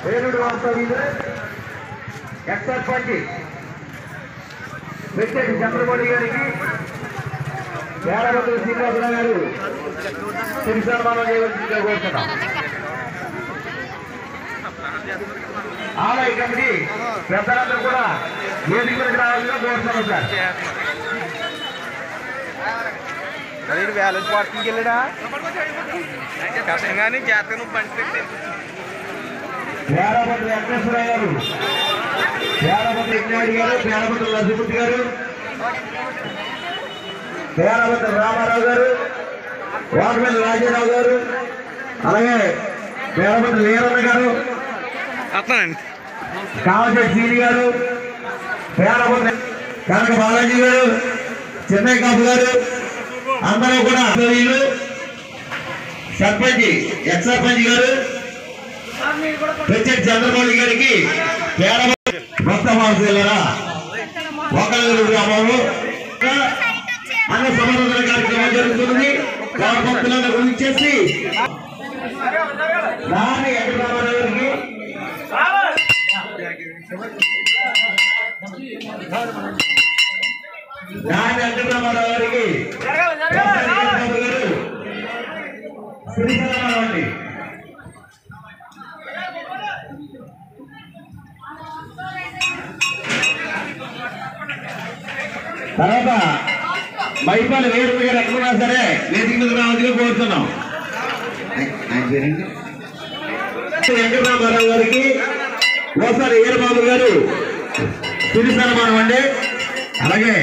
వేణుడు వాస్తవ్యులు ఎక్సర్పంచి వెంకటేశ్వర చంద్రమౌళి గారికి వేలమంత్రి శ్రీనివాసరావు గారు తిరిగి సన్మానం చేయవలసిందిగా కోరుతున్నాం. ఆలయ కమిటీ పెద్దలందరూ కూడా వేదికలకు రావాలని కోరుతున్నాం సార్. వ్యాలెన్స్ పార్కింగ్ వెళ్ళడా కష్టంగానే జాతర నువ్వు బండి పెట్టి పేరాపతి వెంకటేశ్వరరావు గారు, పేరాపతి యజ్ఞాడి గారు, పేరాపతి లక్ష్మూర్తి గారు, పేరాపతి రామారావు గారు, వాకమల్లి రాజారావు గారు, అలాగే పేరాపతి వీరన్న గారు, కామశెట్టి సీని గారు, పేరాపతి కనక బాలాజీ గారు, చెన్నై కాపు గారు అందరూ కూడా సర్పంచ్ ఎక్స్ సర్పంచ్ గారు వెంకటేశ్వర చంద్రమౌళి గారికి భక్తమాసరా ఒకళ్ళు గ్రామంలో అన్న సమర్థన కార్యక్రమం జరుగుతుంది. భక్తులను గురించేసి రాని వెంకటరామారావు గారికి రాని వెంకటరామారావు గారికి శ్రీశైలం అండి. తర్వాత మైపాలి వేరు గారు ఎక్కడున్నా సరే వేదిక మీద రావాలని కోరుతున్నాం. వెంకటరామారావు గారికి ఓసారి ఈరబాబు గారు తిరిగి సన్మానం అండి. అలాగే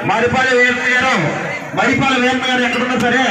మరిపాలి వేరు గారు ఎక్కడున్నా సరే